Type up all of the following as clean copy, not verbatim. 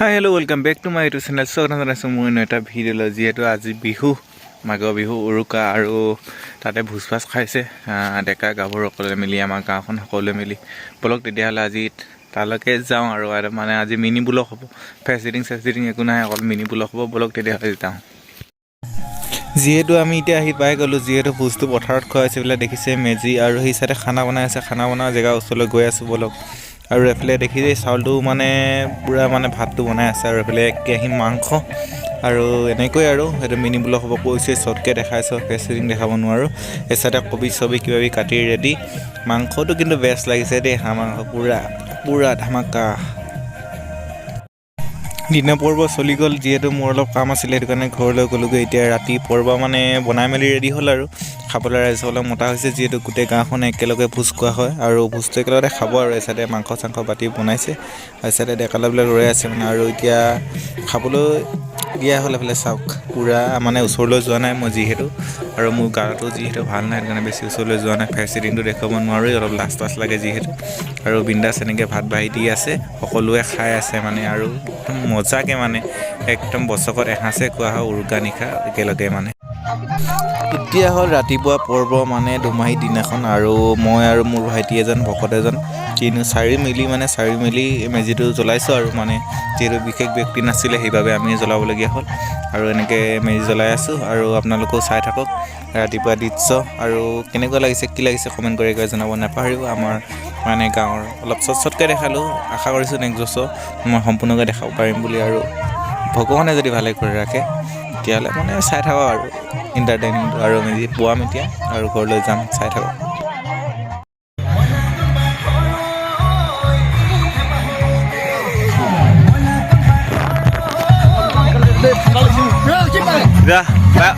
High hello' welcome back to my YouTube channel. স্বাগতম জনাইছোঁ মোৰ এটা ভিডিঅ'লৈ। যিহেতু আজি বিহু, মাঘৰ বিহু উৰুকা, আৰু তাতে ভোজ ভাজ খাইছে ডেকা গাভৰুসকলে মিলি, আমাৰ গাঁওখন সকলোৱে মিলি। বলক তেতিয়াহ'লে আজি তালৈকে যাওঁ আৰু মানে আজি মিনি ব্লগ হ'ব। ফেচিডিং একো নাই, অকল মিনি ব্লগ হ'ব। বলক তেতিয়াহ'লে যাওঁ। যিহেতু আমি এতিয়া আহি পাই গ'লোঁ, যিহেতু ভোজটো পথাৰত খোৱাইছে বোলে, দেখিছে মেজি, আৰু সেই চাইডে খানা বনাই আছে। খানা বনোৱা জেগা ওচৰলৈ গৈ আছোঁ বলক। আৰু এফালে দেখিছে চাউলটো মানে পূৰা মানে ভাতটো বনাই আছে, আৰু এফালে কেৰাহী মাংস, আৰু এনেকৈ আৰু সেইটো মিনি ব্লগ হ'ব কৈছে। শ্বৰ্টকৈ দেখাইছোঁ, ফেচিডিং দেখাব নোৱাৰোঁ। এই চাইডে কবি চবি কিবাবি কাটি ৰেডি। মাংসটো কিন্তু বেষ্ট লাগিছে দেই, হাঁহ মাংস পূৰা ধামাকা। দিনৰ পৰ্ব চলি গ'ল। যিহেতু মোৰ অলপ কাম আছিলে, সেইটো কাৰণে ঘৰলৈ গ'লোগৈ। এতিয়া ৰাতি পৰ্ব মানে বনাই মেলি ৰেডি হ'ল আৰু খাবলৈ ৰাইজসকলক মতা হৈছে। যিহেতু গোটেই গাঁওখনে একেলগে ভোজ খোৱা হয়, আৰু ভোজটো একেলগতে খাব। আৰু এই চাইডে মাংস চাংস পাতি বনাইছে, এই চাইডে ডেকালবিলাক ৰৈ আছে মানে। আৰু এতিয়া খাবলৈ দিয়া হ'ল। এইফালে চাওক, পূৰা মানে ওচৰলৈ যোৱা নাই মই যিহেতু, আৰু মোৰ গাটো যিহেতু ভাল নাই, সেইটো কাৰণে বেছি ওচৰলৈ যোৱা নাই। ফেচিডিংটো দেখুৱাব নোৱাৰোঁ, অলপ লাজ লাগে যিহেতু। আৰু বিন্দাছ এনেকৈ ভাত বাঢ়ি দি আছে, সকলোৱে খাই আছে মানে। আৰু একদম মজাকৈ মানে, একদম বছৰত এসাঁচে খোৱা হয় উৰুকা নিশা একেলগে মানে। এতিয়া হ'ল ৰাতিপুৱা পৰ্ব মানে দুমাহী দিনাখন, আৰু মই আৰু মোৰ ভাইটি এজন, ভকত এজন, চাৰি মিলি মেজিটো জ্বলাইছোঁ। আৰু মানে যিহেতু বিশেষ ব্যক্তি নাছিলে, সেইবাবে আমি জ্বলাবলগীয়া হ'ল। আৰু এনেকৈ মেজি জ্বলাই আছোঁ, আৰু আপোনালোকেও চাই থাকক ৰাতিপুৱা দৃশ্য। আৰু কেনেকুৱা লাগিছে, কি লাগিছে, কমেণ্ট কৰি জনাব নাপাহৰিব। আমাৰ মানে গাঁৱৰ অলপ চটকৈ দেখালোঁ, আশা কৰিছোঁ নেক্সট বছৰ মই সম্পূৰ্ণকৈ দেখাব পাৰিম বুলি। আৰু ভগৱানে যদি ভালে কৰি ৰাখে, তেতিয়াহ'লে মানে চাই থাকক আৰু এণ্টাৰটেইনিংটো। আৰু মেজি পোৱাম এতিয়া, আৰু ঘৰলৈ যাম, চাই থাকক।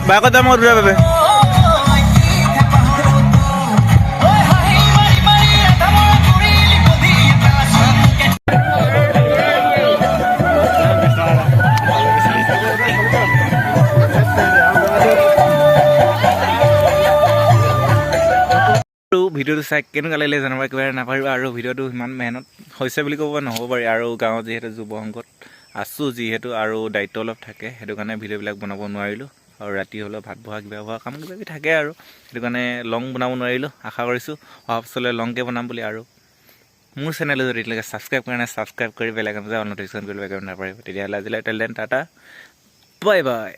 বাইকত যাম মই দূৰৰ বাবে। ভিডিঅ'টো চাই কেনেকুৱা লাগিলে জনাব একেবাৰে নাপাহৰিবা। আৰু ভিডিঅ'টো ইমান মেহনত হৈছে বুলি ক'ব নহ'ব পাৰি, আৰু গাঁৱত যিহেতু যুৱ সংঘত আছোঁ যিহেতু, আৰু দায়িত্ব অলপ থাকে, সেইটো কাৰণে ভিডিঅ'বিলাক বনাব নোৱাৰিলোঁ। আৰু ৰাতি হ'লেও ভাত বহা কিবা হোৱা কাম কিবাকিবি থাকে, আৰু সেইটো কাৰণে লং বনাব নোৱাৰিলোঁ। আশা কৰিছোঁ অহা বছৰলৈ লংকৈ বনাম বুলি। আৰু মোৰ চেনেলটো যদি এতিয়ালৈকে ছাবস্ক্ৰাইব কৰা নাই, ছাবস্ক্ৰাইব কৰি বেল আইকন বজাই অল ন'টিফিকেশ্যন কৰি বেল আইকন নাপাহৰিব। তেতিয়াহ'লে আজিলৈ টাটা, বাই বাই।